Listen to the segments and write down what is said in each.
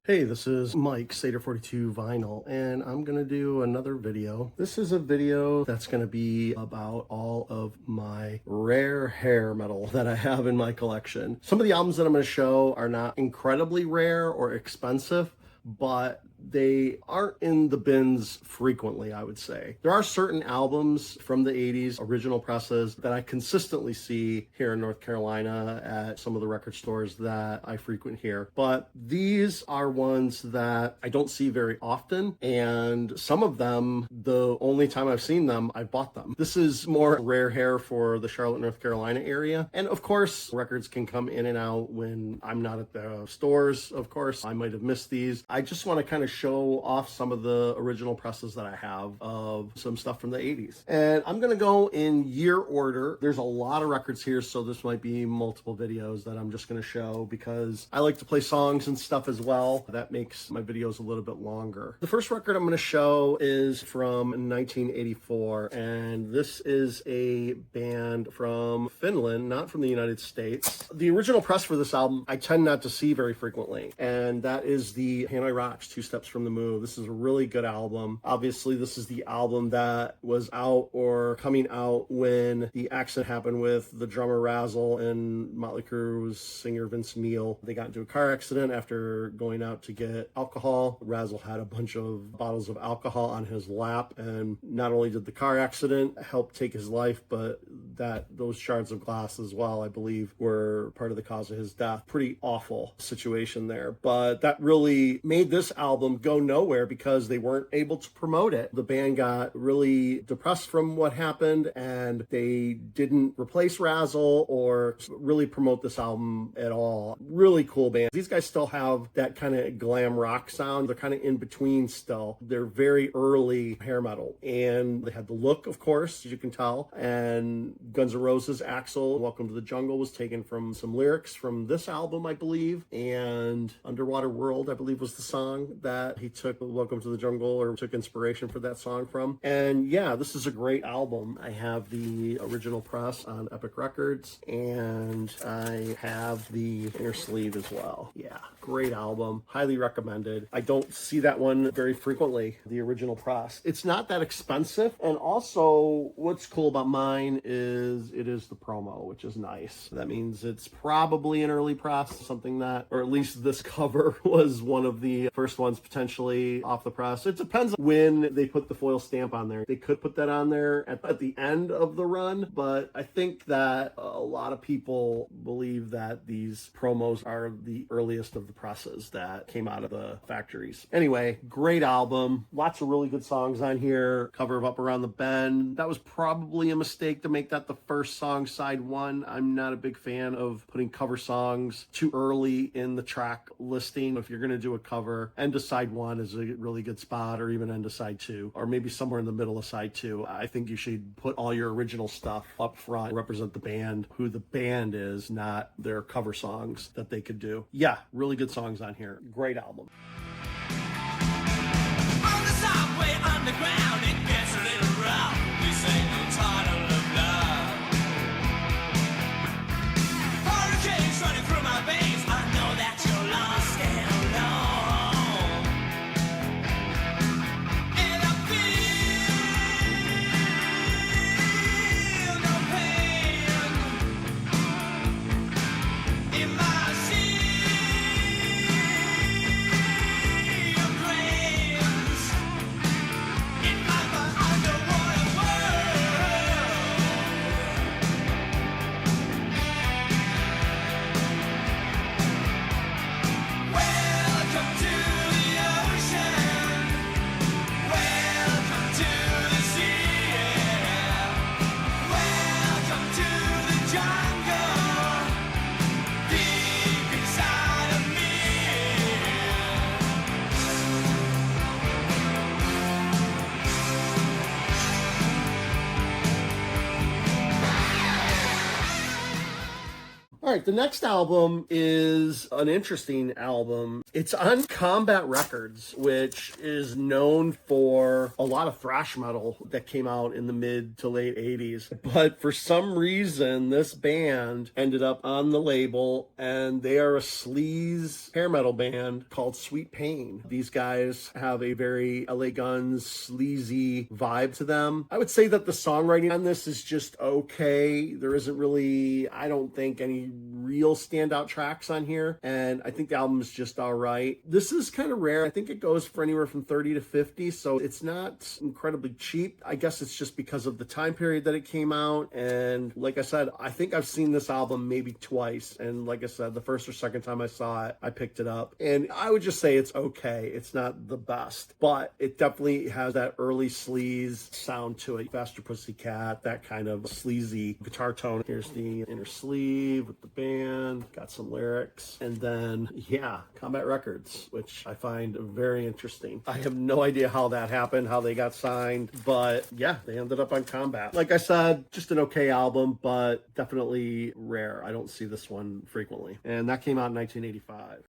Hey, this is Mike, Satyr42 Vinyl, and I'm going to do another video. This is a video that's going to be about all of my rare hair metal that I have in my collection. Some of the albums that I'm going to show are not incredibly rare or expensive, but they aren't in the bins frequently, I would say. There are certain albums from the 80s, original presses, that I consistently see here in North Carolina at some of the record stores that I frequent here. But these are ones that I don't see very often, and some of them, the only time I've seen them, I bought them. This is more rare hair for the Charlotte, North Carolina area. And of course, records can come in and out when I'm not at the stores. Of course, I might have missed these. I just want to kind of show off some of the original presses that I have of some stuff from the 80s. And I'm going to go in year order. There's a lot of records here, so this might be multiple videos that I'm just going to show because I like to play songs and stuff as well. That makes my videos a little bit longer. The first record I'm going to show is from 1984, and this is a band from Finland, not from the United States. The original press for this album I tend not to see very frequently, and that is the Hanoi Rocks, Two Steps from the Move. This is a really good album. Obviously, this is the album that was out or coming out when the accident happened with the drummer Razzle and Motley Crue's singer Vincent. They got into a car accident after going out to get alcohol. Razzle had a bunch of bottles of alcohol on his lap, and not only did the car accident help take his life, but those shards of glass as well, I believe, were part of the cause of his death. Pretty awful situation there, but that really made this album go nowhere because they weren't able to promote it. The band got really depressed from what happened, and they didn't replace Razzle or really promote this album at all. Really cool band. These guys still have that kind of glam rock sound. They're kind of in between still. They're very early hair metal, and they had the look, of course, as you can tell. And Guns N' Roses' Axl, Welcome to the Jungle, was taken from some lyrics from this album, I believe. And Underwater World, I believe, was the song that he took Welcome to the Jungle, or took inspiration for that song from. And yeah, this is a great album. I have the original press on Epic Records, and I have the inner sleeve as well. Yeah, great album. Highly recommended. I don't see that one very frequently, the original press. It's not that expensive, and also what's cool about mine is it is the promo, which is nice. That means it's probably an early press, something that, or at least this cover was one of the first ones potentially off the press. It depends on when they put the foil stamp on there. They could put that on there at the end of the run, but I think that a lot of people believe that these promos are the earliest of the presses that came out of the factories. Anyway, great album. Lots of really good songs on here. Cover of Up Around the Bend. That was probably a mistake to make that the first song, side one. I'm not a big fan of putting cover songs too early in the track listing. If you're going to do a cover, end of side one is a really good spot, or even end of side two, or maybe somewhere in the middle of side two. I think you should put all your original stuff up front, represent the band, who the band is, not their cover songs that they could do. Yeah, really good songs on here. Great album. On the subway underground, it gets a little rough. This ain't no title of love. Hurricanes running through my veins. I know that you're lost and alone. And I feel no pain in my sea of grains. In my underwater world. right, the next album is an interesting album. It's on Combat Records, which is known for a lot of thrash metal that came out in the mid to late 80s. But for some reason, this band ended up on the label, and they are a sleaze hair metal band called Sweet Pain. These guys have a very LA Guns sleazy vibe to them. I would say that the songwriting on this is just okay. There isn't really, I don't think, any real standout tracks on here, and I think the album is just all right. This is kind of rare. I think it goes for anywhere from 30 to 50, so it's not incredibly cheap. I guess it's just because of the time period that it came out, and like I said, I think I've seen this album maybe twice, and like I said, the first or second time I saw it, I picked it up, and I would just say it's okay. It's not the best, but it definitely has that early sleaze sound to it. Faster Pussycat, that kind of sleazy guitar tone. Here's the inner sleeve with the band, got some lyrics, and then, yeah, Combat Records, which I find very interesting. I have no idea how that happened, how they got signed, but yeah, they ended up on Combat. Like I said, just an okay album, but definitely rare. I don't see this one frequently. And that came out in 1985.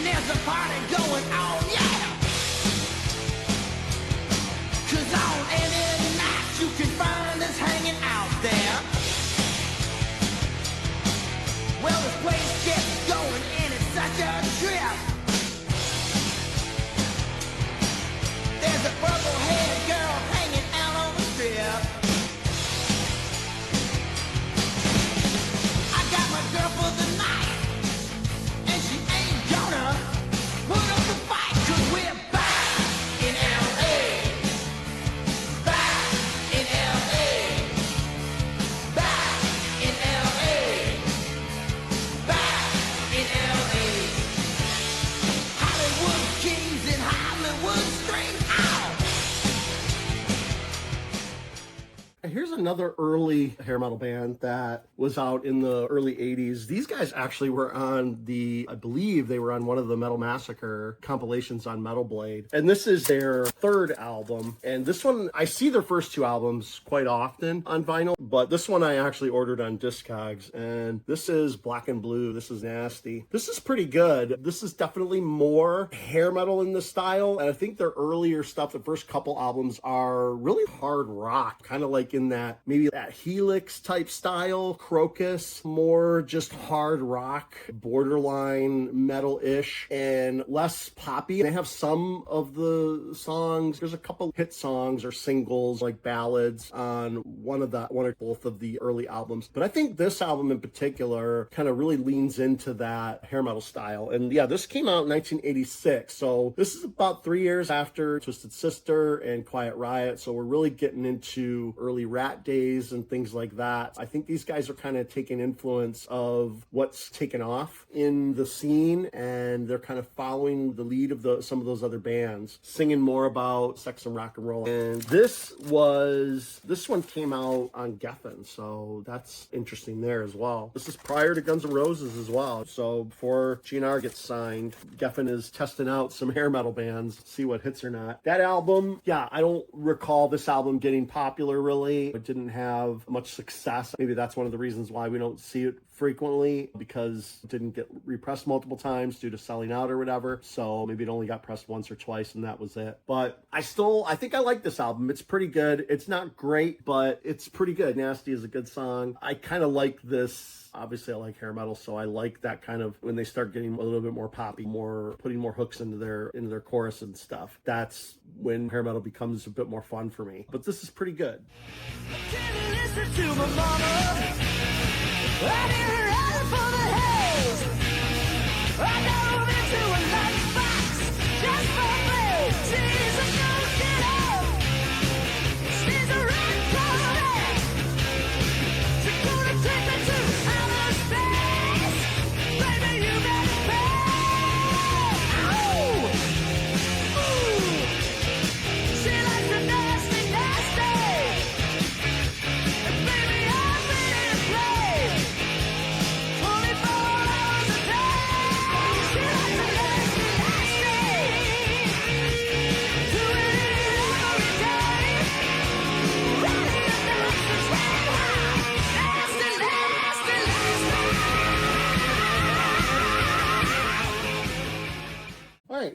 There's a party going on, yeah. 'Cause on any night you can find us hanging out there. Well, this place gets going and it's such a trip. There's a purple-haired girl hanging out on the strip. I got my girl for the night, and she ain't gonna put up the fight, 'cause we're back in L.A. Back in L.A. Back in L.A. Back in L.A. Hollywood kings and Hollywood straight out. Here's another early hair metal band that was out in the early 80s. These guys actually were on I believe they were on one of the Metal Massacre compilations on Metal Blade. And this is their third album. And this one, I see their first two albums quite often on vinyl, but this one I actually ordered on Discogs. And this is Black and Blue. This is nasty. This is pretty good. This is definitely more hair metal in the style. And I think their earlier stuff, the first couple albums, are really hard rock, kind of like in that, maybe that Helix type style, Crocus, more just hard rock, borderline metal-ish, and less poppy. They have some of the songs. There's a couple hit songs or singles, like ballads, on one or both of the early albums. But I think this album in particular kind of really leans into that hair metal style. And yeah, this came out in 1986. So this is about 3 years after Twisted Sister and Quiet Riot. So we're really getting into early Rat days and things like that. I think these guys are kind of taking influence of what's taken off in the scene, and they're kind of following the lead of some of those other bands, singing more about sex and rock and roll. And this one came out on Geffen, so that's interesting there as well. This is prior to Guns N' Roses as well. So before GNR gets signed, Geffen is testing out some hair metal bands, see what hits or not. That album, yeah, I don't recall this album getting popular really. It didn't have much success. Maybe that's one of the reasons why we don't see it frequently, because it didn't get repressed multiple times due to selling out or whatever. So maybe it only got pressed once or twice and that was it. But I think I like this album. It's pretty good. It's not great, but it's pretty good. Nasty is a good song. I kind of like this. Obviously I like hair metal, so I like that kind of when they start getting a little bit more poppy, putting more hooks into their chorus and stuff. That's when hair metal becomes a bit more fun for me. But this is pretty good. Listen to my mama. I didn't run for the hills. I dove into a lunchbox just for me. She's a go-getter. She's a red clover. She's gonna take me to outer space. Baby, you better pay. Oh! Ooh! She likes the nasty, nasty. And baby, I'm ready to play. 24 hours a day.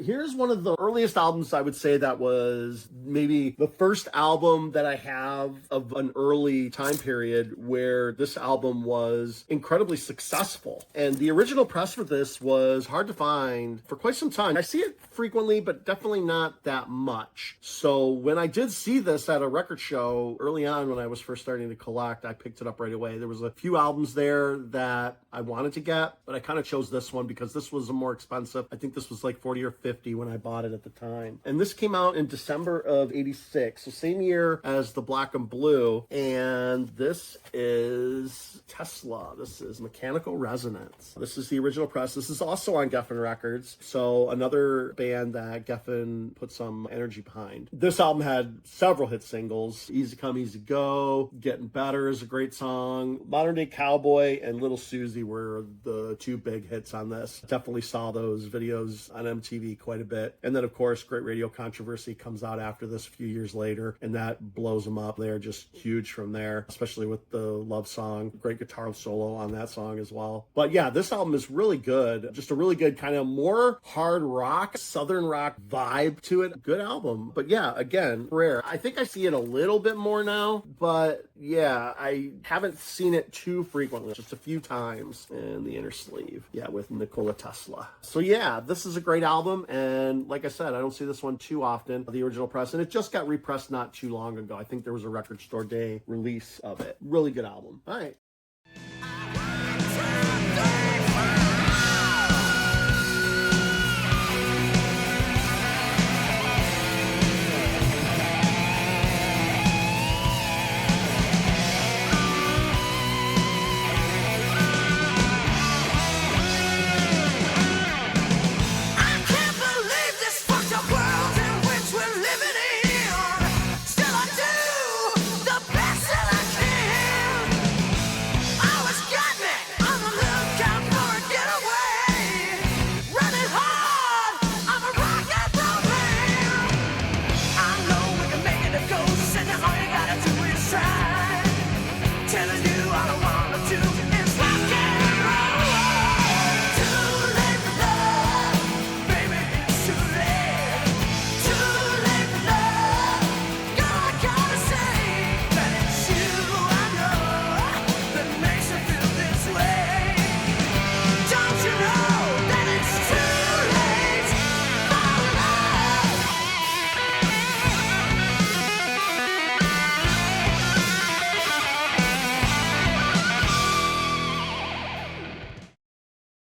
Here's one of the earliest albums I would say that was maybe the first album that I have of an early time period where this album was incredibly successful. And the original press for this was hard to find for quite some time. I see it frequently, but definitely not that much. So when I did see this at a record show early on when I was first starting to collect, I picked it up right away. There was a few albums there that I wanted to get, but I kind of chose this one because this was a more expensive. I think this was like 40 or 50 when I bought it at the time. And this came out in December of 86, so same year as the Black and Blue. And this is Tesla. This is Mechanical Resonance. This is the original press. This is also on Geffen Records, so another band that Geffen put some energy behind. This album had several hit singles. Easy Come, Easy Go, Getting Better is a great song. Modern Day Cowboy and Little Susie were the two big hits on this. Definitely saw those videos on MTV quite a bit. And then, of course, Great Radio Controversy comes out after this a few years later, and that blows them up. They're just huge from there, especially with the love song. Great guitar solo on that song as well. But yeah, this album is really good. Just a really good kind of more hard rock, southern rock vibe to it. Good album. But yeah, again, rare. I think I see it a little bit more now, but yeah, I haven't seen it too frequently, just a few times in the inner sleeve. Yeah, with Nikola Tesla. So yeah, this is a great album, and like I said, I don't see this one too often, the original press, and it just got repressed not too long ago. I think there was a Record Store Day release of it. Really good album. All right.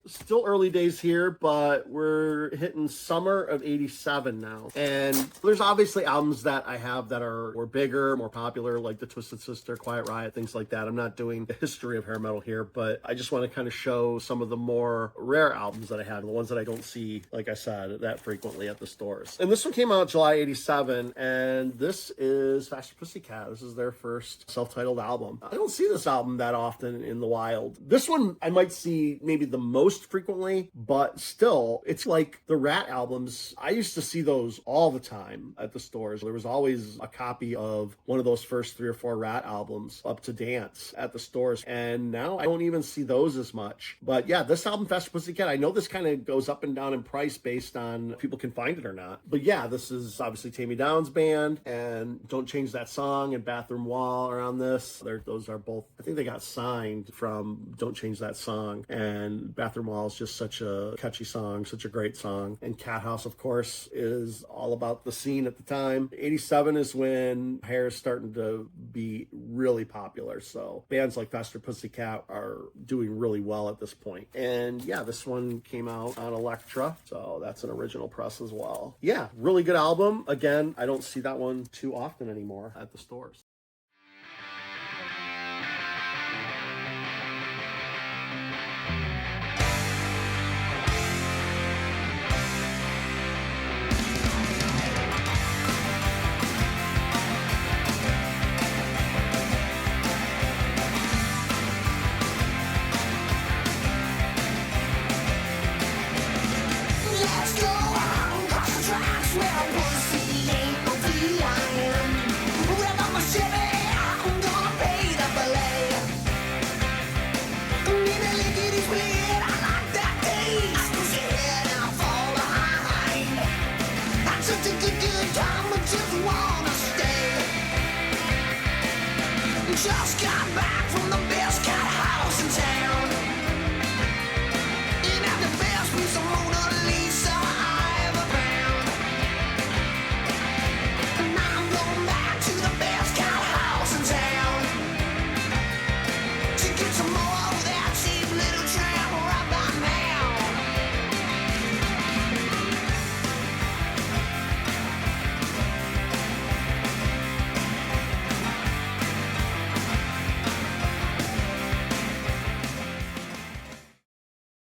Still early days here, but we're hitting summer of 87 now. And there's obviously albums that I have that were bigger, more popular, like the Twisted Sister, Quiet Riot, things like that. I'm not doing the history of hair metal here, but I just want to kind of show some of the more rare albums that I have, the ones that I don't see, like I said, that frequently at the stores. And this one came out July 87, and this is Faster Pussycat. This is their first self-titled album. I don't see this album that often in the wild. This one I might see maybe the most frequently, but still, it's like the Rat albums. I used to see those all the time at the stores. There was always a copy of one of those first 3 or 4 Rat albums up to dance at the stores, and now I don't even see those as much. But yeah, this album, Faster Pussycat, I know this kind of goes up and down in price based on if people can find it or not. But yeah, this is obviously Tammy Down's band, and Don't Change That Song and Bathroom Wall are on this. Those are both, I think they got signed from Don't Change That Song, and Bathroom Wall is just such a catchy song, such a great song. And Cat House, of course, is all about the scene at the time. 87 is when hair is starting to be really popular, so bands like Faster Pussycat are doing really well at this point. And yeah, this one came out on Elektra, so that's an original press as well. Yeah, really good album. Again, I don't see that one too often anymore at the stores. Where I'm pussy ain't no flying. Well, I'm a shit. such a good time, I just wanna stay. Just got back from the best cat house in town, and had the best piece of Mona Lisa I ever found. And now I'm going back to the best cat house in town to get some more of that cheap little tramp right by now.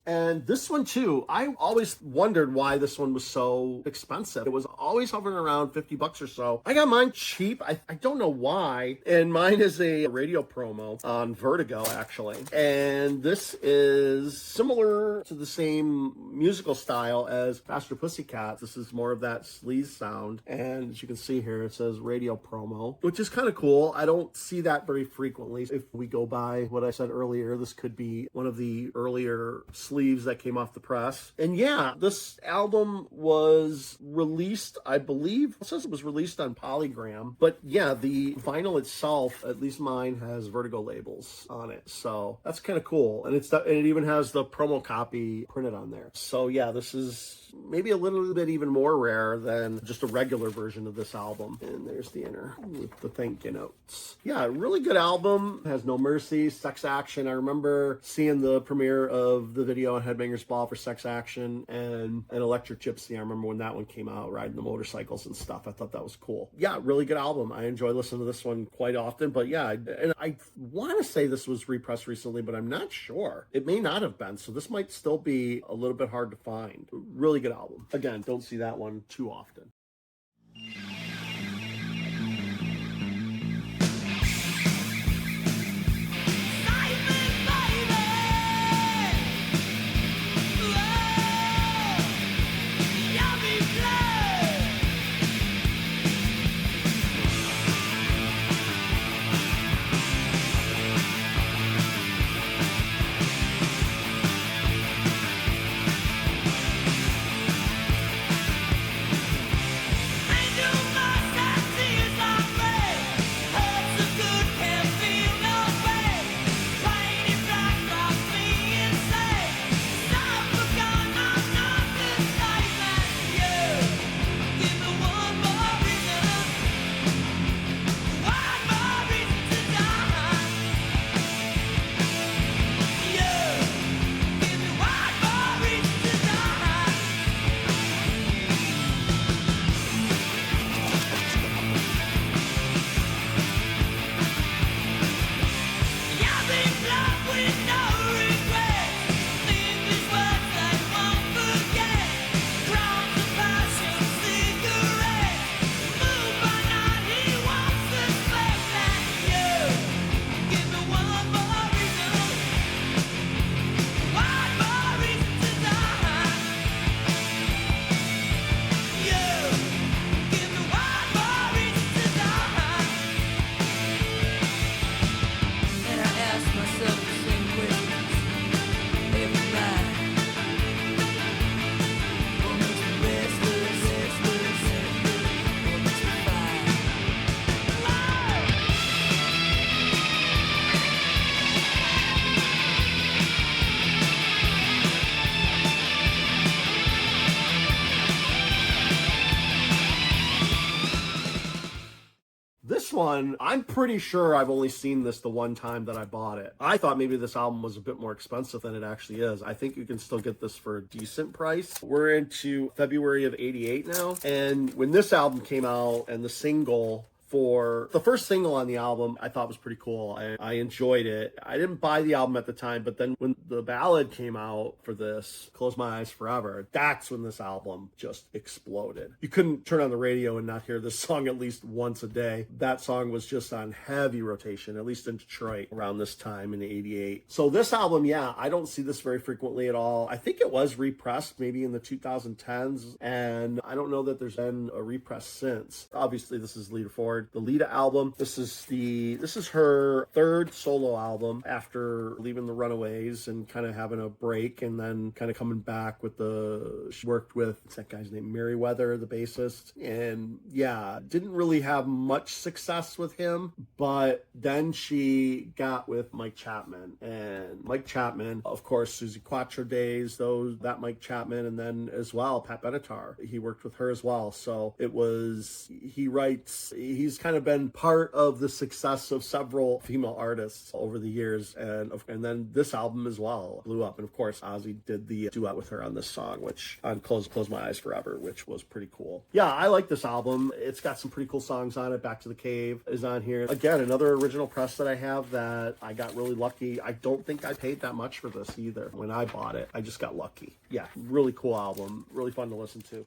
And this one too, I always wondered why this one was so expensive. It was always hovering around 50 bucks or so. I got mine cheap. I don't know why. And mine is a radio promo on Vertigo, actually. And this is similar to the same musical style as Faster Pussycat. This is more of that sleaze sound. And as you can see here, it says radio promo, which is kind of cool. I don't see that very frequently. If we go by what I said earlier, this could be one of the earlier sleeves that came off the press. And yeah, this album was released, I believe, it says it was released on Polygram, but yeah, the vinyl itself, at least mine, has Vertigo labels on it, so that's kind of cool. And and it even has the promo copy printed on there. So yeah, this is maybe a little bit even more rare than just a regular version of this album. And there's the inner with the thank you notes. Yeah, really good album. Has No Mercy, Sex Action. I remember seeing the premiere of the video on Headbangers Ball for Sex Action and Electric Gypsy. I remember when that one came out, riding the motorcycles and stuff. I thought that was cool. Yeah, really good album. I enjoy listening to this one quite often. But yeah, and I want to say this was repressed recently, but I'm not sure. It may not have been, so this might still be a little bit hard to find. Really good album. Again, don't see that one too often. One, I'm pretty sure I've only seen this the one time that I bought it. I thought maybe this album was a bit more expensive than it actually is. I think you can still get this for a decent price. We're into February of '88 now, and when this album came out and the single for the first single on the album, I thought was pretty cool. I enjoyed it. I didn't buy the album at the time, but then when the ballad came out for this, Close My Eyes Forever, that's when this album just exploded. You couldn't turn on the radio and not hear this song at least once a day. That song was just on heavy rotation, at least in Detroit around this time in '88. So this album, yeah, I don't see this very frequently at all. I think it was repressed maybe in the 2010s, and I don't know that there's been a repress since. Obviously, this is Lita Ford Ford, the Lita album. This is her third solo album after leaving the Runaways and kind of having a break, and then kind of coming back with she worked with, what's that guy's name, Merriweather, the bassist, and yeah, didn't really have much success with him, but then she got with Mike Chapman, and Mike Chapman, of course, Susie Quattro days, that Mike Chapman, and then as well Pat Benatar, he worked with her as well. So he's kind of been part of the success of several female artists over the years, and then this album as well blew up. And of course Ozzy did the duet with her on this song, which on Close My Eyes Forever, which was pretty cool. Yeah, I like this album. It's got some pretty cool songs on it. Back to the Cave is on here. Again, another original press that I have that I got really lucky. I don't think I paid that much for this either when I bought it. I just got lucky. Yeah, really cool album. Really fun to listen to.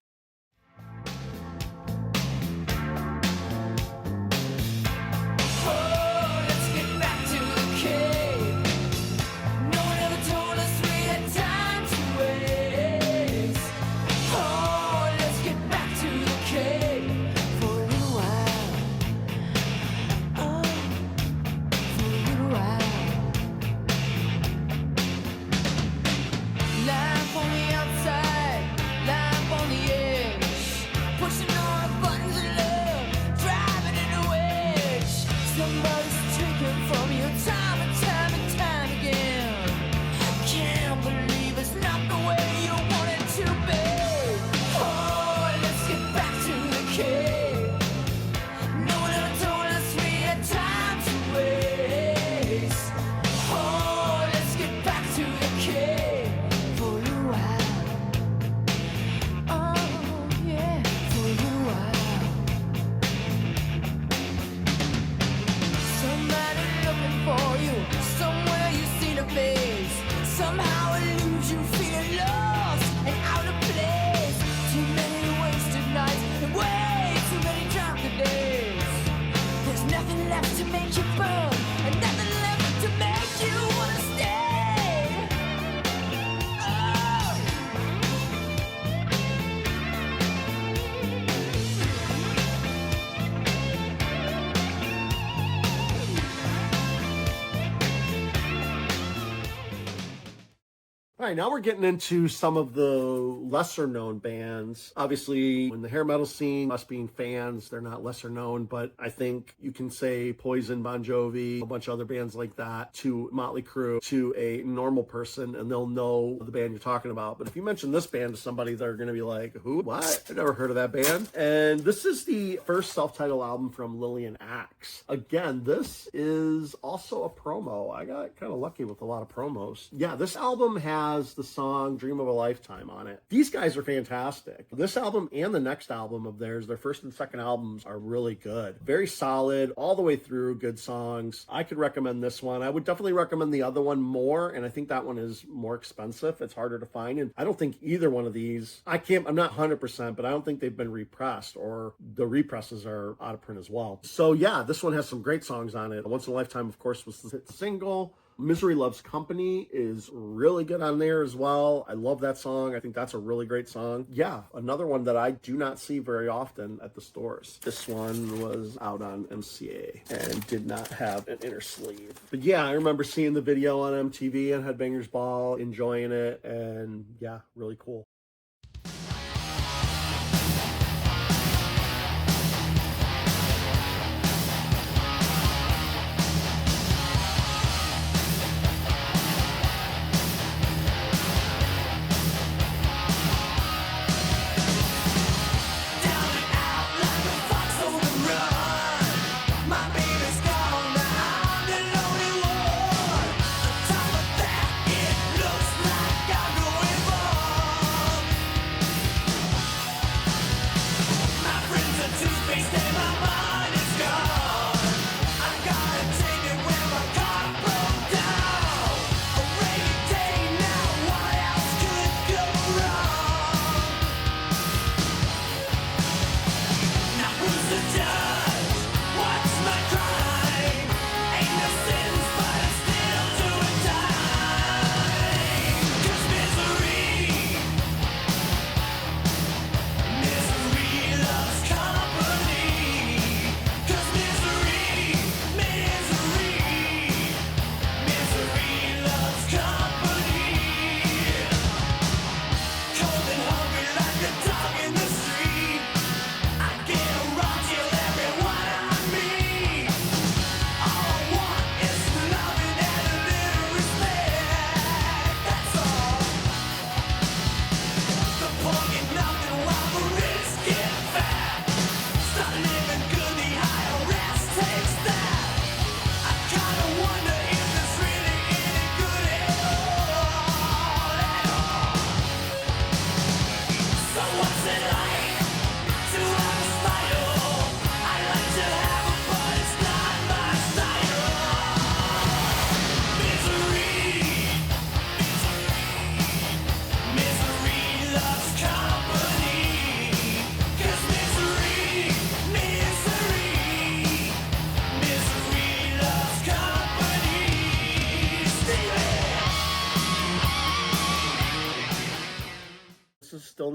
All right, now we're getting into some of the lesser known bands. Obviously, in the hair metal scene, us being fans, they're not lesser known, but I think you can say Poison, Bon Jovi, a bunch of other bands like that, to Motley Crue, to a normal person, and they'll know the band you're talking about. But if you mention this band to somebody, they're going to be like, who? What? I've never heard of that band. And this is the first self-titled album from Lillian Axe. Again, this is also a promo. I got kind of lucky with a lot of promos. Yeah, this album has the song Dream of a Lifetime on it. These guys are fantastic. This album and the next album of theirs, their first and second albums, are really good. Very solid, all the way through, good songs. I could recommend this one. I would definitely recommend the other one more, and I think that one is more expensive. It's harder to find, and I don't think either one of these, I'm not 100%, but I don't think they've been repressed, or the represses are out of print as well. So yeah, this one has some great songs on it. Once in a Lifetime, of course, was the hit single. Misery Loves Company is really good on there as well. I love that song. I think that's a really great song. Yeah, another one that I do not see very often at the stores. This one was out on MCA and did not have an inner sleeve. But yeah, I remember seeing the video on MTV and Headbangers Ball, enjoying it, and yeah, really cool.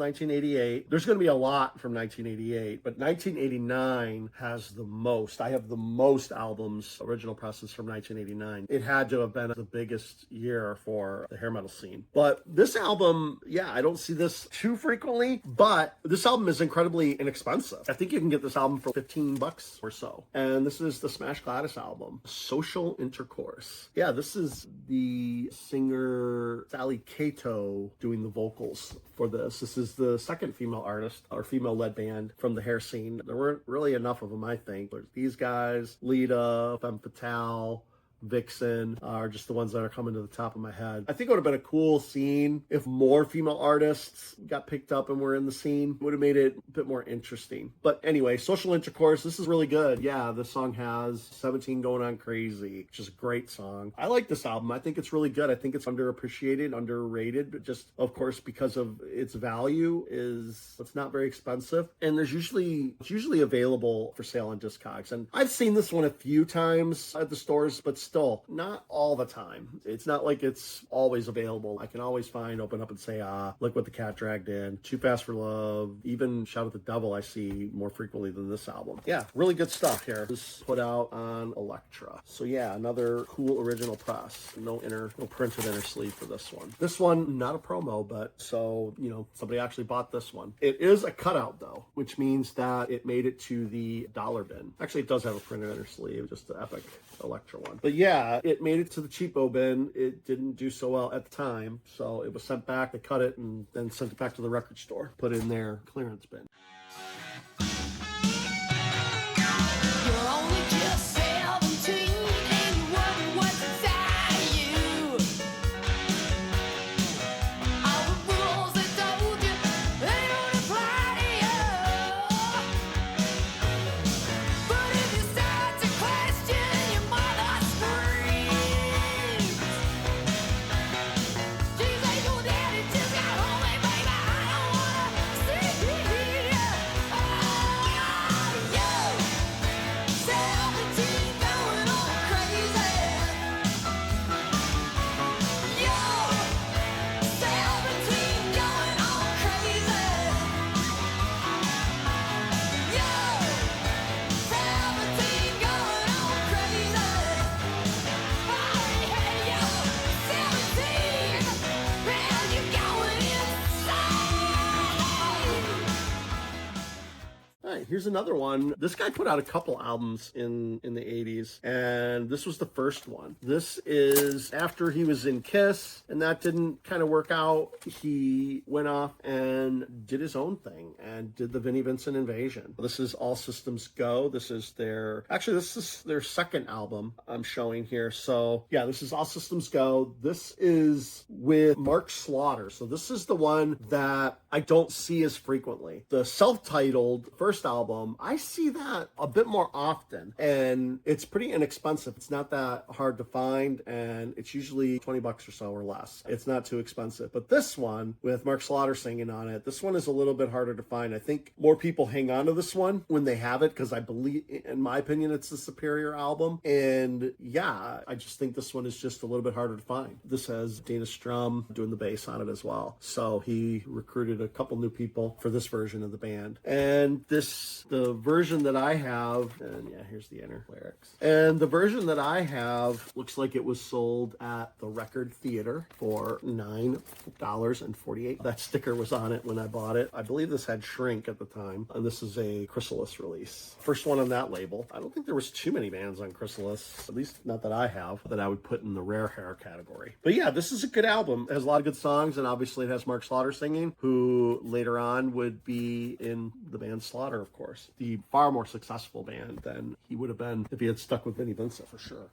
1988. There's going to be a lot from 1988, but 1989 has the most. I have the most albums, original presses from 1989. It had to have been the biggest year for the hair metal scene. But this album, yeah, I don't see this too frequently, but this album is incredibly inexpensive. I think you can get this album for $15 or so. And this is the Smash Gladys album, Social Intercourse. Yeah, this is the singer Sally Cato doing the vocals for this. This is the second female artist or female-led band from the hair scene. There weren't really enough of them, I think. There's these guys, Lita, Femme Fatale, Vixen are just the ones that are coming to the top of my head. I think it would have been a cool scene if more female artists got picked up and were in the scene. It would have made it a bit more interesting. But anyway, Social Intercourse, this is really good. Yeah, this song has 17 Going On Crazy, which is a great song. I like this album. I think it's really good. I think it's underappreciated, underrated, but just, of course, because of its value it's not very expensive. And it's usually available for sale on Discogs. And I've seen this one a few times at the stores, but still, not all the time. It's not like it's always available. I can always open up and say, Look What the Cat Dragged In, Too Fast for Love, even Shout at the Devil I see more frequently than this album. Yeah, really good stuff here. This is put out on Elektra. So yeah, another cool original press. No printed inner sleeve for this one. This one, not a promo, but so, somebody actually bought this one. It is a cutout though, which means that it made it to the dollar bin. Actually, it does have a printed inner sleeve, just the epic Elektra one. But yeah, it made it to the cheapo bin. It didn't do so well at the time, so it was sent back. They cut it and then sent it back to the record store, put it in their clearance bin. You're only just 17 and you wonder what's inside you. All the rules they told you, they don't apply to you. But if you start to question your mother's screams, she's like, "Oh, daddy just got home, hey, baby, I don't wanna see you." Here's another one. This guy put out a couple albums in the 80s, and this was the first one. This is after he was in Kiss, and that didn't kind of work out. He went off and did his own thing and did the Vinnie Vincent Invasion. This is All Systems Go. This is their second album I'm showing here. So yeah, this is All Systems Go. This is with Mark Slaughter. So this is the one that I don't see as frequently. The self-titled first album, I see that a bit more often, and it's pretty inexpensive. It's not that hard to find, and it's usually $20 or so or less. It's not too expensive. But this one with Mark Slaughter singing on it, this one is a little bit harder to find. I think more people hang on to this one when they have it, because I believe, in my opinion, it's the superior album. And yeah, I just think this one is just a little bit harder to find. This has Dana Strum doing the bass on it as well. So he recruited a couple new people for this version of the band. And the version that I have, and yeah, here's the inner lyrics. And the version that I have looks like it was sold at the Record Theater for $9.48. That sticker was on it when I bought it. I believe this had Shrink at the time, and this is a Chrysalis release. First one on that label. I don't think there was too many bands on Chrysalis, at least not that I have, that I would put in the rare hair category. But yeah, this is a good album. It has a lot of good songs, and obviously it has Mark Slaughter singing, who later on would be in the band Slaughter, of course. The far more successful band than he would have been if he had stuck with Vinnie Vincent, for sure.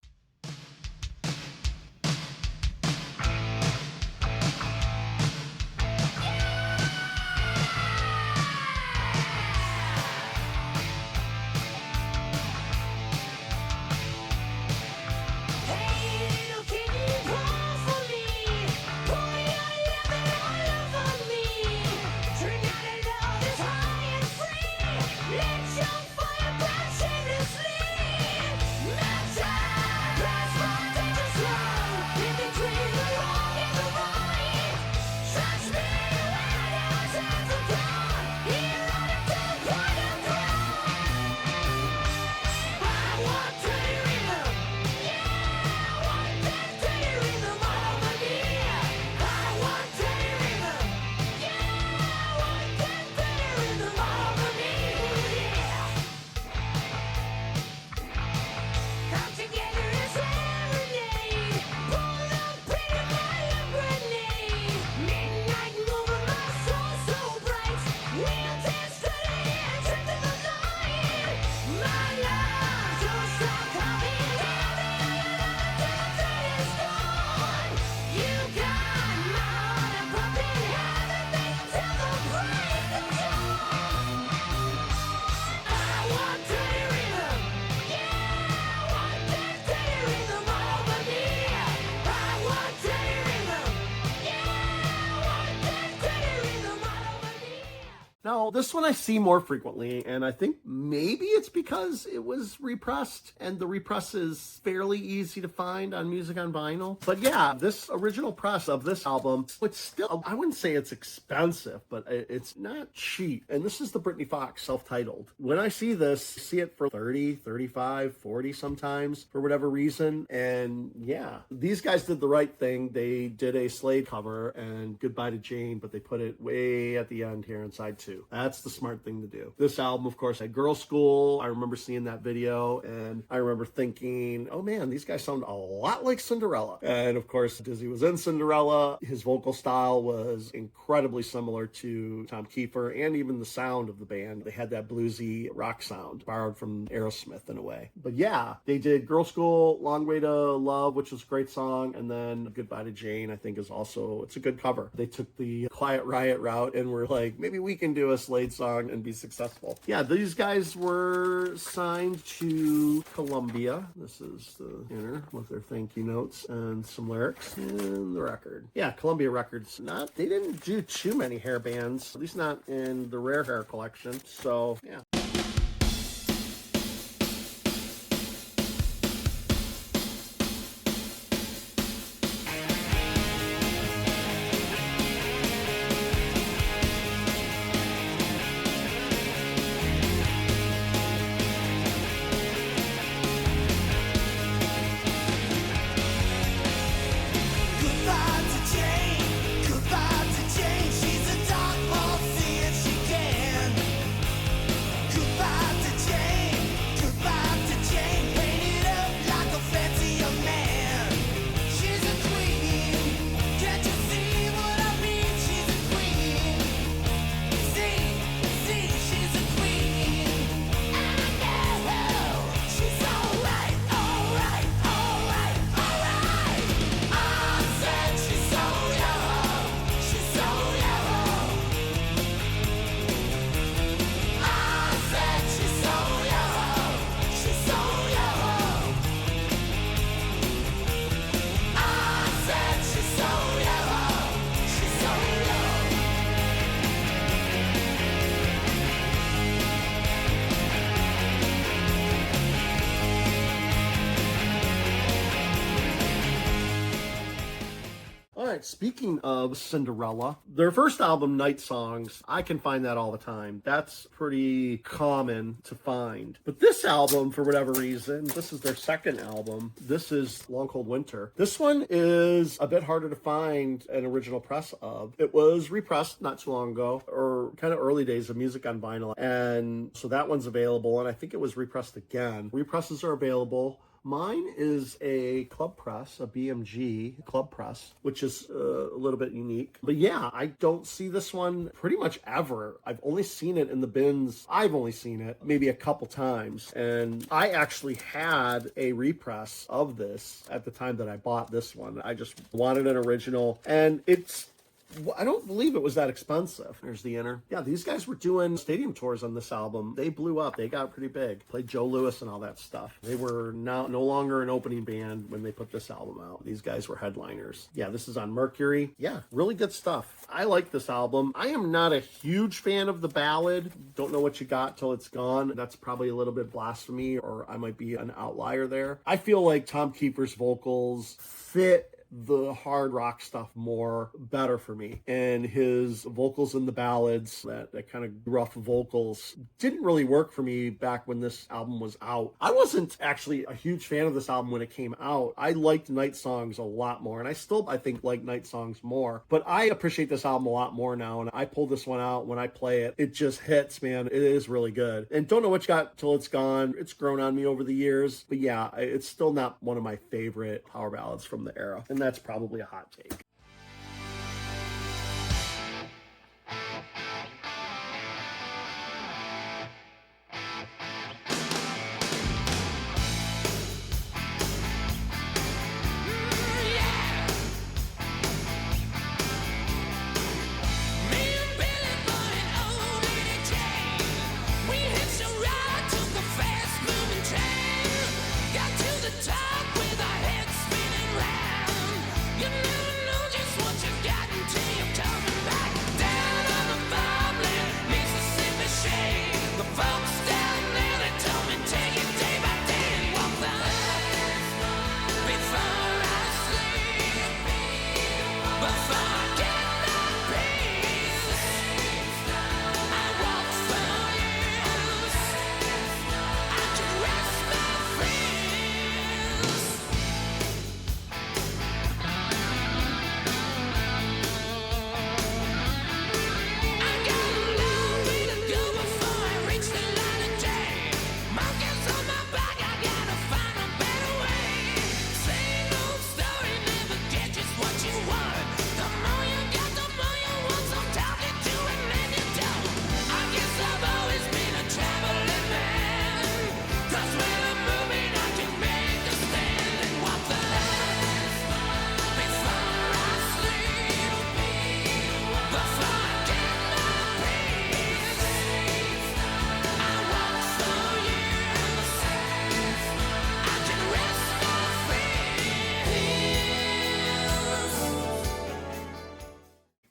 Let your fire burn shamelessly. Now, this one I see more frequently, and I think maybe it's because it was repressed, and the repress is fairly easy to find on music on vinyl. But yeah, this original press of this album, it's still, I wouldn't say it's expensive, but it's not cheap. And this is the Britny Fox self-titled. When I see this, I see it for 30, 35, 40 sometimes for whatever reason. And yeah, these guys did the right thing. They did a Slade cover and Goodbye to Jane, but they put it way at the end here in side 2. That's the smart thing to do. This album, of course, had Girl School. I remember seeing that video, and I remember thinking, oh man, these guys sound a lot like Cinderella. And of course, Dizzy was in Cinderella. His vocal style was incredibly similar to Tom Kiefer, and even the sound of the band. They had that bluesy rock sound, borrowed from Aerosmith in a way. But yeah, they did Girl School, Long Way to Love, which was a great song, and then Goodbye to Jane, I think is also, it's a good cover. They took the Quiet Riot route and were like, maybe we can do a Slade song and be successful. Yeah, these guys were signed to Columbia. This is the inner with their thank you notes and some lyrics and the record. Yeah, Columbia Records. They didn't do too many hair bands, at least not in the Rare Hair collection. So yeah. Speaking of Cinderella, their first album, Night Songs, I can find that all the time. That's pretty common to find. But this album, for whatever reason, this is their second album. This is Long Cold Winter. This one is a bit harder to find an original press of. It was repressed not too long ago, or kind of early days of music on vinyl. And so that one's available, and I think it was repressed again. Represses are available. Mine is a club press, a BMG club press, which is a little bit unique. But yeah, I don't see this one pretty much ever. I've only seen it in the bins. I've only seen it maybe a couple times. And I actually had a repress of this at the time that I bought this one. I just wanted an original. And I don't believe it was that expensive. There's the inner. Yeah, these guys were doing stadium tours on this album. They blew up. They got pretty big. Played Joe Louis and all that stuff. They were now no longer an opening band when they put this album out. These guys were headliners. Yeah, this is on Mercury. Yeah, really good stuff. I like this album. I am not a huge fan of the ballad. Don't Know What You Got Till It's Gone. That's probably a little bit blasphemy, or I might be an outlier there. I feel like Tom Kiefer's vocals fit the hard rock stuff better for me, and his vocals in the ballads, that kind of rough vocals, didn't really work for me back when this album was out. I wasn't actually a huge fan of this album when it came out. I liked Night Songs a lot more, and I still, I think, like Night Songs more, but I appreciate this album a lot more now, and I pull this one out. When I play it, it just hits, man. It is really good. And Don't Know What You Got Till It's Gone, it's grown on me over the years, but yeah, it's still not one of my favorite power ballads from the era. And that's probably a hot take. Got to the top with our heads spinning round. You never know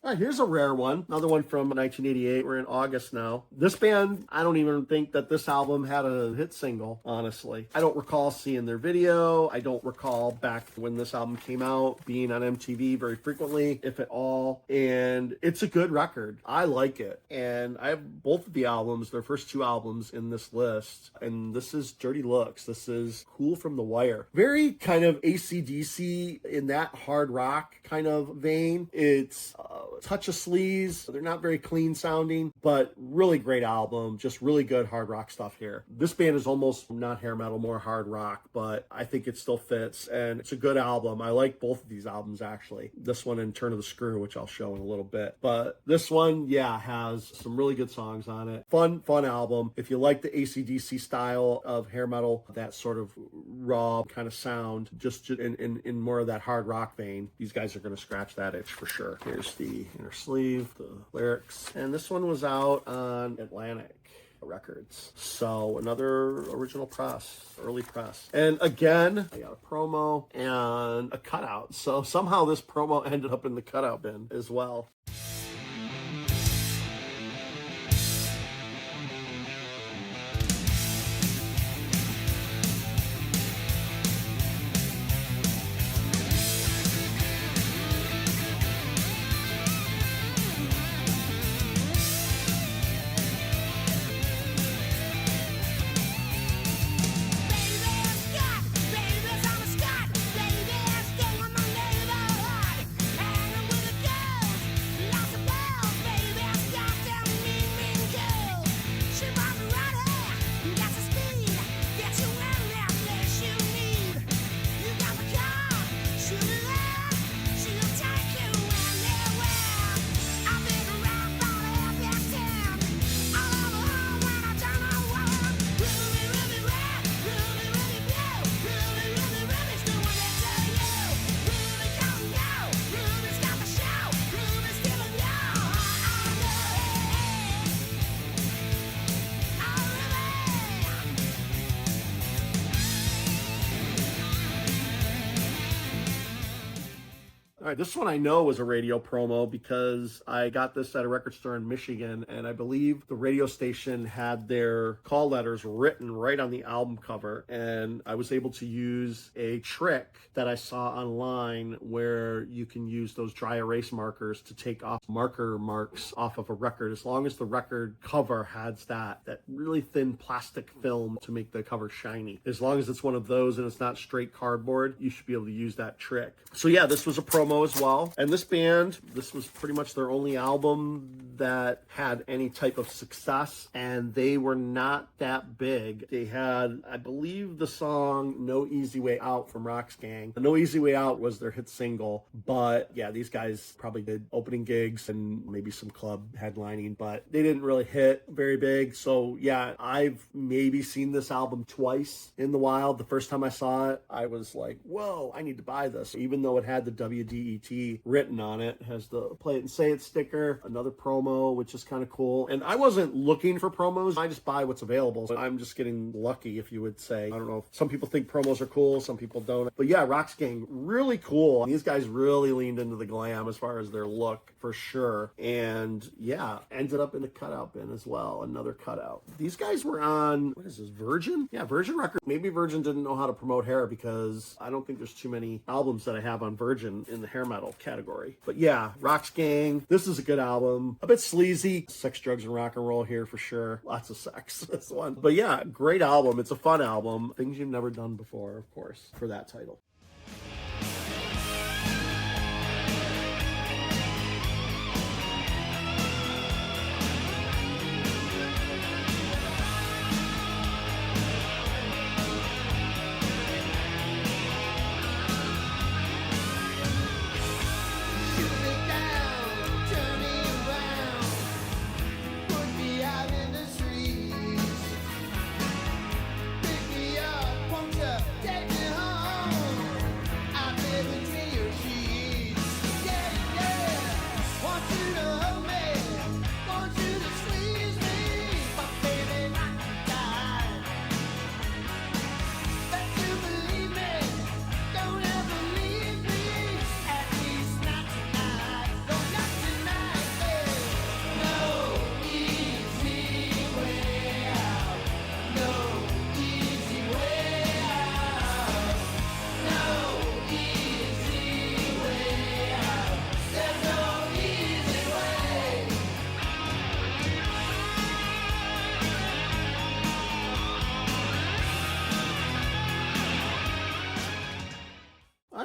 All right, here's a rare one. Another one from 1988. We're in August now. This band, I don't even think that this album had a hit single, honestly. I don't recall seeing their video. I don't recall back when this album came out being on MTV very frequently, if at all. And it's a good record. I like it. And I have both of the albums, their first two albums in this list. And this is Dirty Looks. This is Cool from the Wire. Very kind of AC/DC in that hard rock kind of vein. It's a touch of sleaze. They're not very clean sounding, but really great album. Just really good hard rock stuff here. This band is almost not hair metal, more hard rock, but I think it still fits. And it's a good album. I like both of these albums, actually. This one and Turn of the Screw, which I'll show in a little bit. But this one, yeah, has some really good songs on it. Fun album. If you like the AC/DC style of hair metal, that sort of raw kind of sound, just in more of that hard rock vein, these guys are going to scratch that itch for sure. Here's the inner sleeve, the lyrics. And this one was out on Atlantic Records. So another original press, early press. And again, I got a promo and a cutout. So somehow this promo ended up in the cutout bin as well. All right, this one I know was a radio promo because I got this at a record store in Michigan, and I believe the radio station had their call letters written right on the album cover, and I was able to use a trick that I saw online where you can use those dry erase markers to take off marker marks off of a record, as long as the record cover has that really thin plastic film to make the cover shiny. As long as it's one of those and it's not straight cardboard, you should be able to use that trick. So yeah, this was a promo as well. And this band, this was pretty much their only album that had any type of success, and they were not that big. They had, I believe, the song No Easy Way Out from Roxx Gang. No Easy Way Out was their hit single, but yeah, these guys probably did opening gigs and maybe some club headlining, but they didn't really hit very big. So yeah, I've maybe seen this album twice in the wild. The first time I saw it, I was like, whoa, I need to buy this. Even though it had the WDET written on it, has the Play It and Say It sticker, another promo, which is kind of cool. And I wasn't looking for promos. I just buy what's available. So I'm just getting lucky, if you would say. I don't know. Some people think promos are cool. Some people don't. But yeah, Roxx Gang, really cool. These guys really leaned into the glam as far as their look, for sure. And yeah, ended up in the cutout bin as well. Another cutout. These guys were on, what is this, Virgin? Yeah, Virgin Records. Maybe Virgin didn't know how to promote hair, because I don't think there's too many albums that I have on Virgin in the hair metal category. But yeah, Roxx Gang, this is a good album. A bit sleazy. Sex, drugs, and rock and roll here for sure. Lots of sex, this one. But yeah, great album. It's a fun album. Things you've never done before, of course, for that title. Take me home.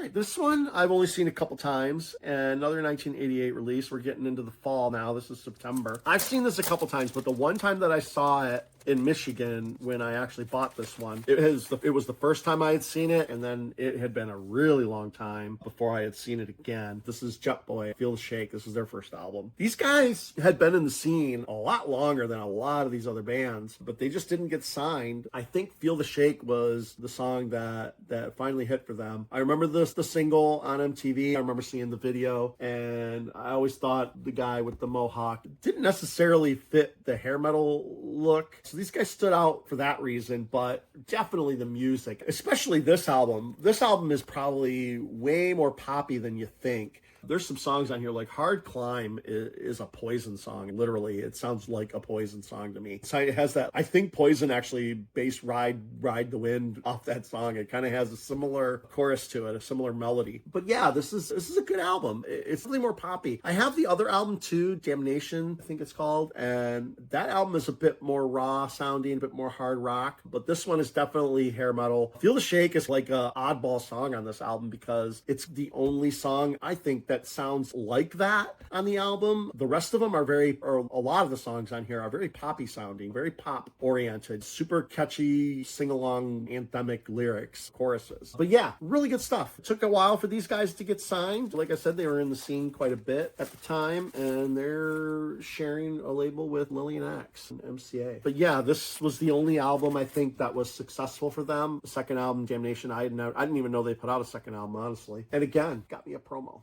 right, this one I've only seen a couple times, and another 1988 release. We're getting into the fall now. This is September. I've seen this a couple times, but the one time that I saw it in Michigan when I actually bought this one, it was the first time I had seen it, and then it had been a really long time before I had seen it again. This is Jetboy, Feel the Shake. This is their first album. These guys had been in the scene a lot longer than a lot of these other bands, but they just didn't get signed. I think Feel the Shake was the song that finally hit for them. I remember the single on MTV. I remember seeing the video, and I always thought the guy with the mohawk didn't necessarily fit the hair metal look. So these guys stood out for that reason, but definitely the music, especially this album. This album is probably way more poppy than you think. There's some songs on here like Hard Climb is a Poison song. Literally, it sounds like a Poison song to me. So it has that, I think Poison actually based Ride the Wind off that song. It kind of has a similar chorus to it, a similar melody. But yeah, this is a good album. It's really more poppy. I have the other album too, Damnation, I think it's called. And that album is a bit more raw sounding, a bit more hard rock. But this one is definitely hair metal. Feel the Shake is like a oddball song on this album because it's the only song I think that sounds like that on the album. The rest of them are a lot of the songs on here are very poppy sounding, very pop oriented, super catchy, sing-along, anthemic lyrics, choruses. But yeah, really good stuff. It took a while for these guys to get signed. Like I said, they were in the scene quite a bit at the time, and they're sharing a label with Lillian Axe and MCA. But yeah, this was the only album I think that was successful for them. The second album, Damnation, I didn't even know they put out a second album, honestly. And again, got me a promo.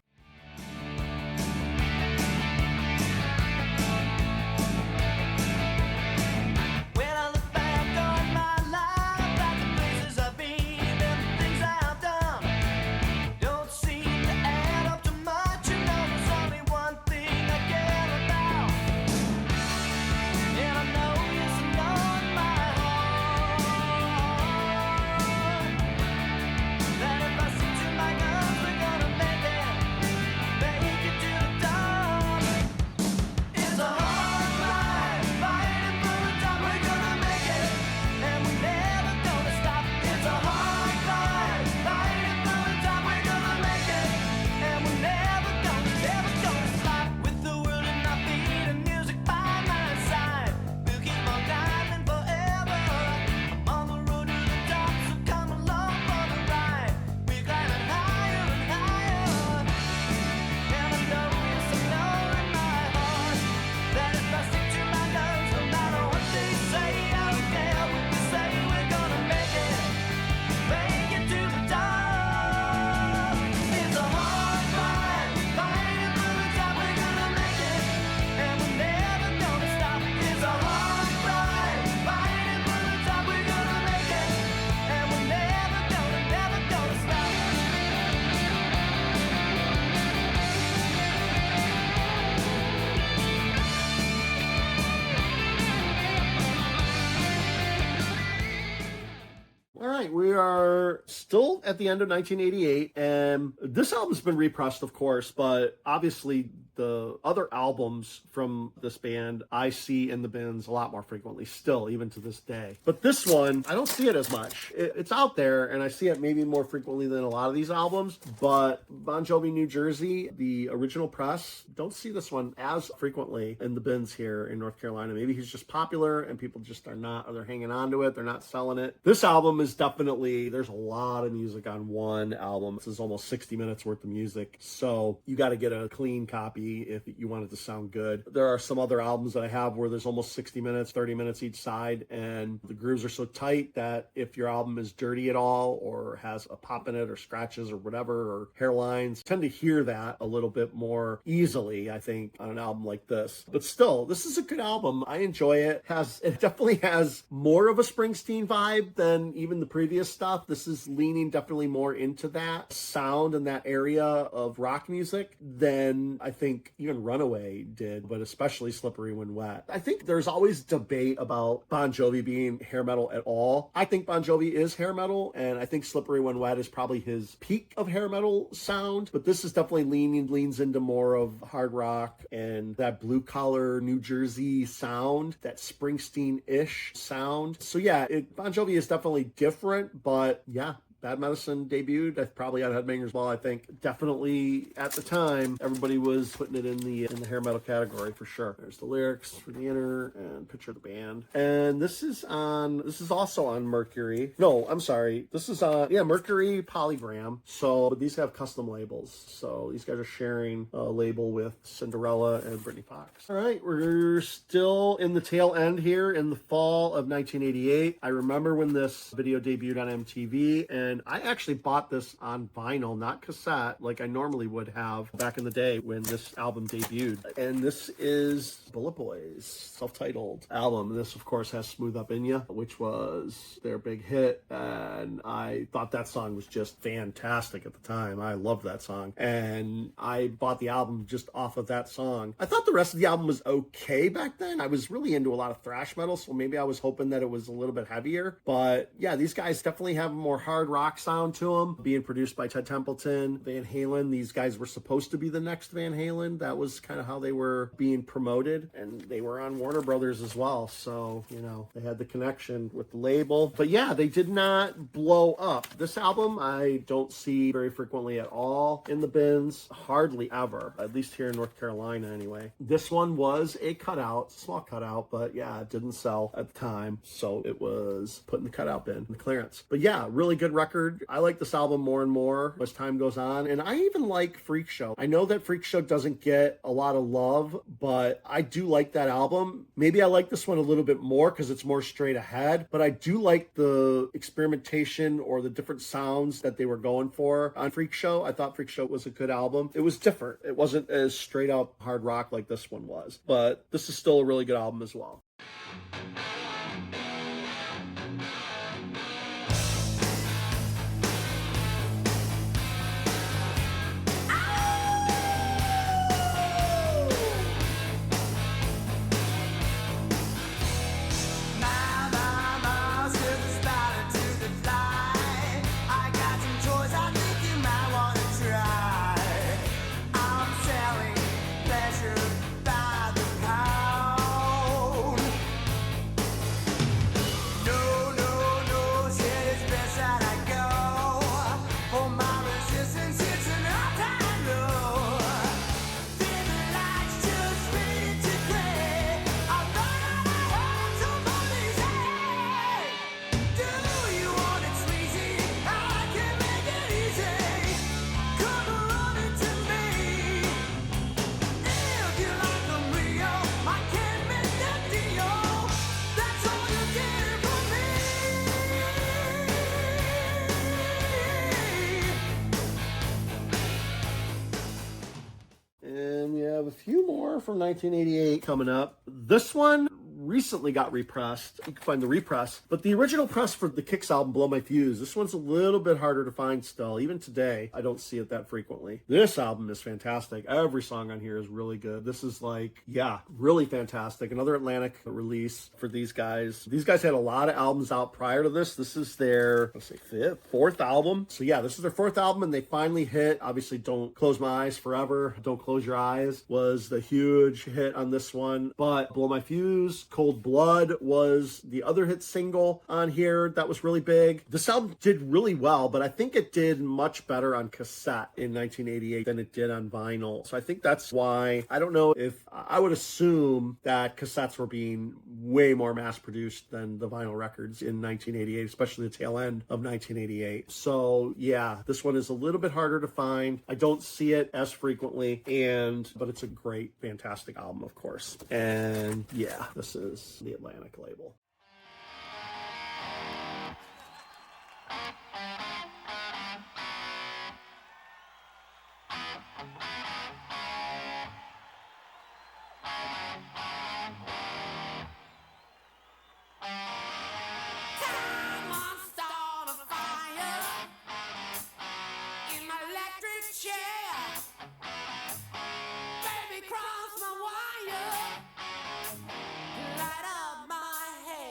We are still at the end of 1988, and this album's been repressed, of course, but obviously the other albums from this band I see in the bins a lot more frequently still, even to this day. But this one, I don't see it as much. It's out there, and I see it maybe more frequently than a lot of these albums, but Bon Jovi New Jersey, the original press, don't see this one as frequently in the bins here in North Carolina. Maybe he's just popular and people just are not, or they're hanging on to it, they're not selling it. This album is definitely, there's a lot of music on one album. This is almost 60 minutes worth of music, so you got to get a clean copy if you want it to sound good. There are some other albums that I have where there's almost 60 minutes, 30 minutes each side, and the grooves are so tight that if your album is dirty at all or has a pop in it or scratches or whatever, or hairlines, tend to hear that a little bit more easily, I think, on an album like this. But still, this is a good album. I enjoy it. It definitely has more of a Springsteen vibe than even the previous stuff. This is leaning definitely more into that sound and that area of rock music than I think even Runaway did, but especially Slippery When Wet. I think there's always debate about Bon Jovi being hair metal at all. I think Bon Jovi is hair metal, and I think Slippery When Wet is probably his peak of hair metal sound, but this is definitely leans into more of hard rock and that blue collar New Jersey sound, that Springsteen-ish sound. So yeah, Bon Jovi is definitely different, but yeah, Bad Medicine debuted, I probably had Headbangers Ball, I think. Definitely at the time, everybody was putting it in the hair metal category for sure. There's the lyrics for the inner and picture of the band. And this is also on Mercury. No, I'm sorry. This is on, yeah, Mercury Polygram. So these have custom labels. So these guys are sharing a label with Cinderella and Britny Fox. All right, we're still in the tail end here in the fall of 1988. I remember when this video debuted on MTV, and I actually bought this on vinyl, not cassette, like I normally would have back in the day when this album debuted. And this is BulletBoys' self-titled album. This, of course, has Smooth Up In Ya, which was their big hit, and I thought that song was just fantastic at the time. I loved that song, and I bought the album just off of that song. I thought the rest of the album was okay back then. I was really into a lot of thrash metal, so maybe I was hoping that it was a little bit heavier. But yeah, these guys definitely have a more hard rock sound to them. Being produced by Ted Templeton, Van Halen. These guys were supposed to be the next Van Halen. That was kind of how they were being promoted, and they were on Warner Brothers as well. So, you know, they had the connection with the label. But yeah, they did not blow up. This album I don't see very frequently at all in the bins, hardly ever, at least here in North Carolina anyway. This one was a cutout, small cutout, but yeah, it didn't sell at the time, so it was put in the cutout bin, the clearance. But yeah, really good record. I like this album more and more as time goes on, and I even like Freak Show. I know that Freak Show doesn't get a lot of love, but I do like that album. Maybe I like this one a little bit more because it's more straight ahead, but I do like the experimentation or the different sounds that they were going for on Freak Show. I thought Freak Show was a good album. It was different. It wasn't as straight up hard rock like this one was, but this is still a really good album as well. A few more from 1988 coming up. This one recently got repressed. You can find the repress, but the original press for the Kicks album, Blow My Fuse, this one's a little bit harder to find still. Even today, I don't see it that frequently. This album is fantastic. Every song on here is really good. This is like, yeah, really fantastic. Another Atlantic release for these guys. These guys had a lot of albums out prior to this. This is their, let's say, fourth album. So yeah, this is their fourth album, and they finally hit, obviously, Don't Close My Eyes Forever. Don't Close Your Eyes was the huge hit on this one, but Blow My Fuse, Cold Blood was the other hit single on here that was really big. This album did really well, but I think it did much better on cassette in 1988 than it did on vinyl. So I think that's why, I don't know if, I would assume that cassettes were being way more mass produced than the vinyl records in 1988, especially the tail end of 1988. So yeah, this one is a little bit harder to find. I don't see it as frequently, but it's a great, fantastic album, of course. And yeah, this is the Atlantic label. Light up my head.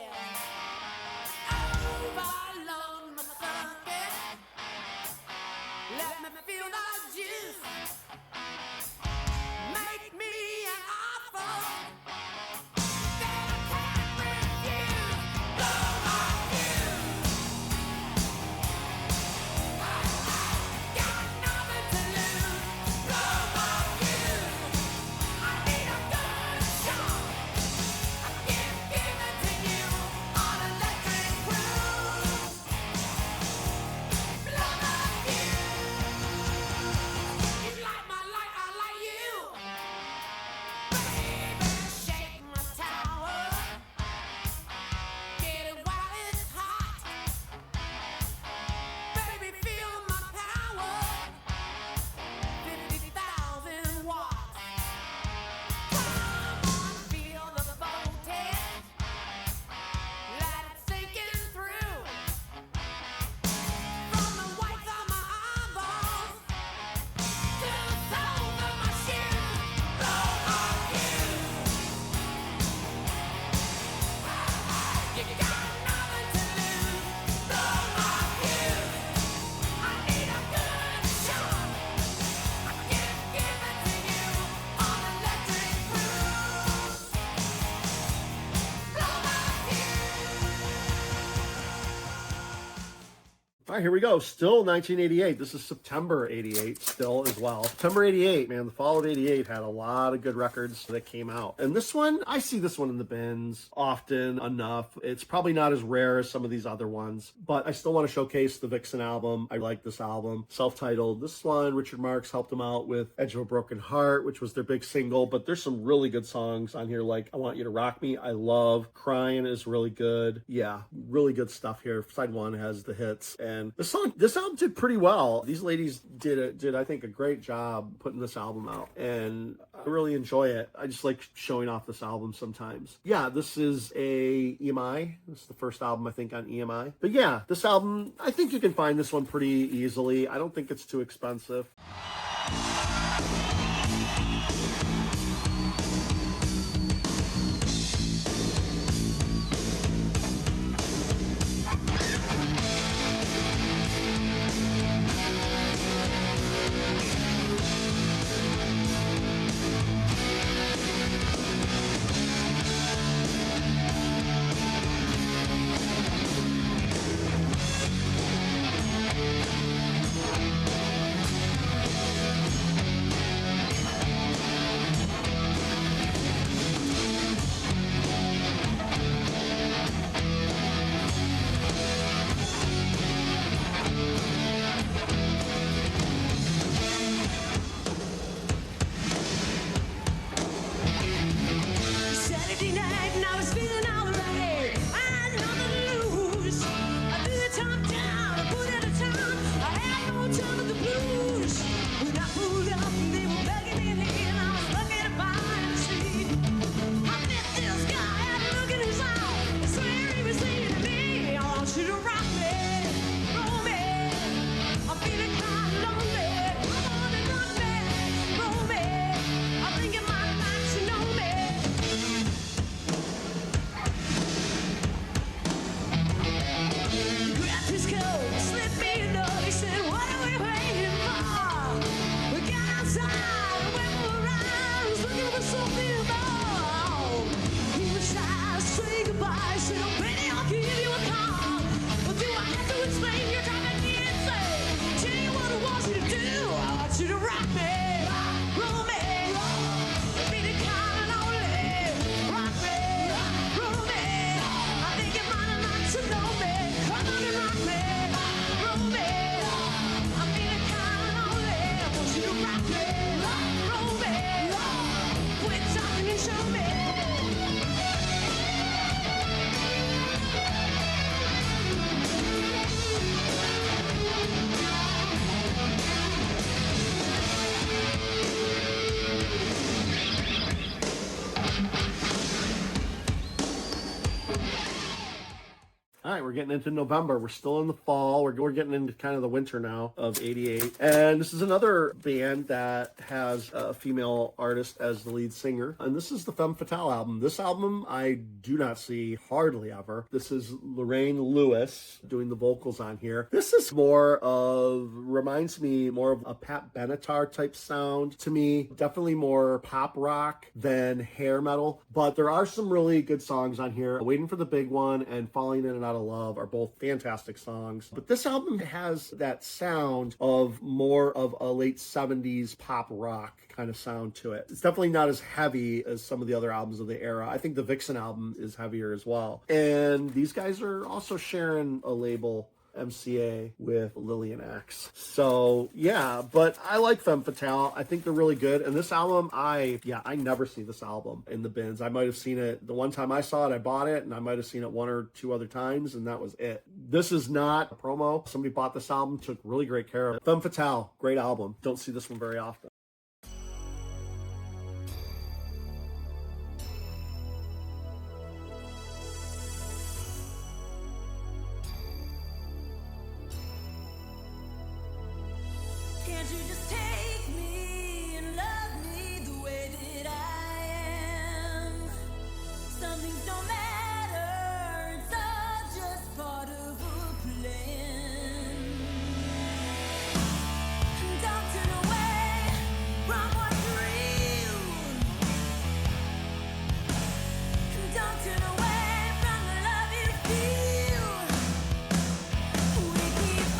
All right, here we go. Still 1988. This is September 88 still as well. September 88, man. The fall of 88 had a lot of good records that came out. And this one, I see this one in the bins often enough. It's probably not as rare as some of these other ones, but I still want to showcase the Vixen album. I like this album. Self-titled. This one, Richard Marx helped them out with Edge of a Broken Heart, which was their big single, but there's some really good songs on here like I Want You to Rock Me, I Love. Crying is really good. Yeah, really good stuff here. Side one has the hits. And this album did pretty well. These ladies did I think a great job putting this album out, and I really enjoy it. I just like showing off this album sometimes. Yeah, this is a EMI. This is the first album I think on EMI. But yeah, this album, I think you can find this one pretty easily. I don't think it's too expensive. All right, we're getting into November. We're still in the fall. We're getting into kind of the winter now of 88. And this is another band that has a female artist as the lead singer. And this is the Femme Fatale album. This album I do not see hardly ever. This is Lorraine Lewis doing the vocals on here. This is reminds me more of a Pat Benatar type sound to me. Definitely more pop rock than hair metal. But there are some really good songs on here. Waiting for the Big One and Falling In and Out of Love are both fantastic songs. But this album has that sound of more of a late 70s pop rock kind of sound to it. It's definitely not as heavy as some of the other albums of the era. I think the Vixen album is heavier as well. And these guys are also sharing a label, MCA, with Lillian Axe. So yeah, but I like Femme Fatale. I think they're really good. And this album, I never see this album in the bins. I might have seen it the one time I saw it, I bought it, and I might have seen it one or two other times, and that was it. This is not a promo. Somebody bought this album, took really great care of it. Femme Fatale, great album. Don't see this one very often. Can't you just take me and love me the way that I am? Some things don't matter, it's all just part of a plan. Don't turn away from what's real. Don't turn away from the love you feel. We keep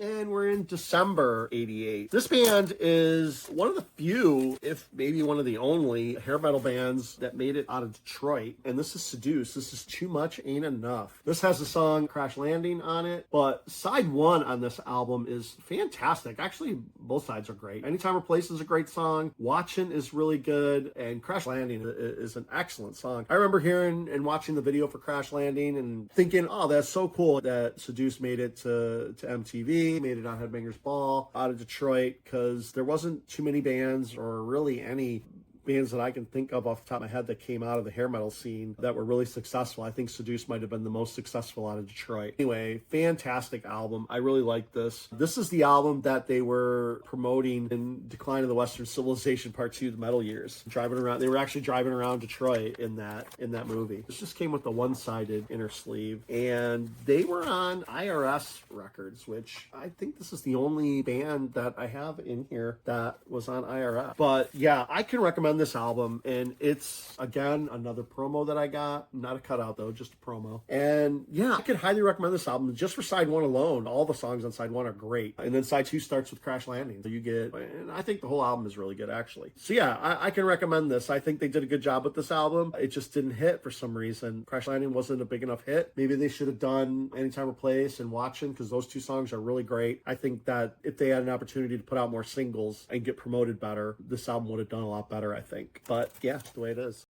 and we're in December 88. This band is one of the few, if maybe one of the only, hair metal bands that made it out of Detroit. And this is Seduce. This is Too Much Ain't Enough. This has the song Crash Landing on it, but side one on this album is fantastic. Actually, both sides are great. Anytime Replace is a great song. Watchin' is really good, and Crash Landing is an excellent song. I remember hearing and watching the video for Crash Landing and thinking, oh, that's so cool that Seduce made it to MTV, made it on Headbangers Ball out of Detroit, because there wasn't too many bands or really any bands that I can think of off the top of my head that came out of the hair metal scene that were really successful. I think Seduce might have been the most successful out of Detroit. Anyway, fantastic album. I really like this. This is the album that they were promoting in Decline of the Western Civilization Part 2, the metal years. Driving around, they were actually driving around Detroit in that movie. This just came with the one-sided inner sleeve, and they were on IRS Records, which I think this is the only band that I have in here that was on IRS. But yeah, I can recommend this album, and it's again another promo that I got, not a cutout though, just a promo. And yeah, I could highly recommend this album just for side one alone. All the songs on side one are great, and then side two starts with Crash Landing, so you get, and I think the whole album is really good actually. So yeah, I can recommend this. I think they did a good job with this album. It just didn't hit for some reason. Crash Landing wasn't a big enough hit. Maybe they should have done Anytime Replace and Watchin', because those two songs are really great. I think that if they had an opportunity to put out more singles and get promoted better, this album would have done a lot better, I think. But yeah, it's the way it is.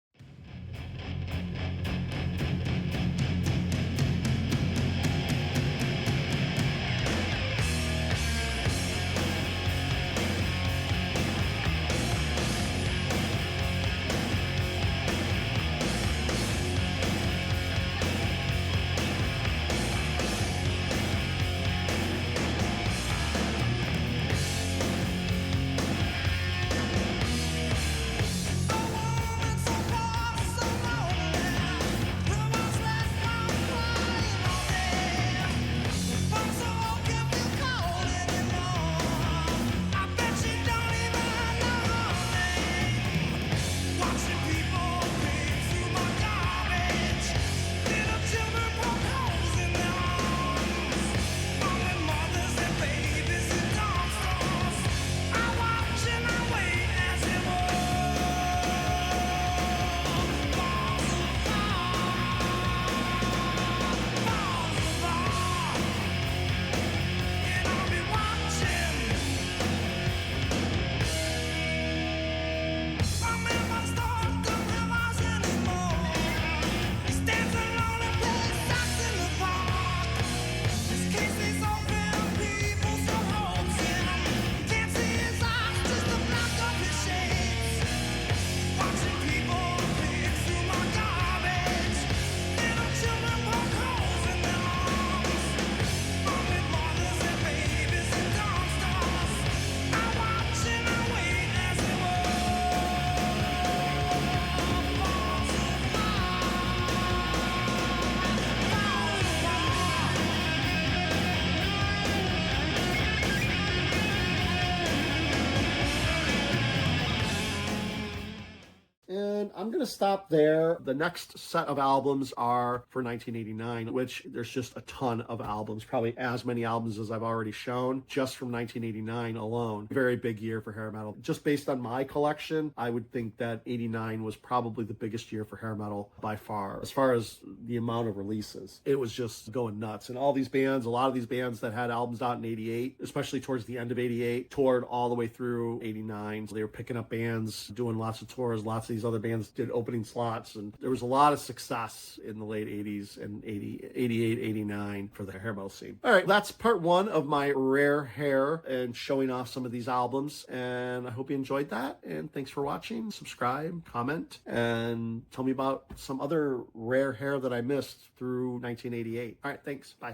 I'm going to stop there. The next set of albums are for 1989, which there's just a ton of albums, probably as many albums as I've already shown, just from 1989 alone. Very big year for hair metal. Just based on my collection, I would think that 89 was probably the biggest year for hair metal by far. As far as the amount of releases, it was just going nuts. And all these bands, a lot of these bands that had albums out in 88, especially towards the end of 88, toured all the way through 89. So they were picking up bands, doing lots of tours. Lots of these other bands did opening slots, and there was a lot of success in the late 80s and 88, 89 for the hair metal scene. All right, that's part one of my rare hair and showing off some of these albums, and I hope you enjoyed that, and thanks for watching. Subscribe, comment, and tell me about some other rare hair that I missed through 1988. All right, thanks. Bye.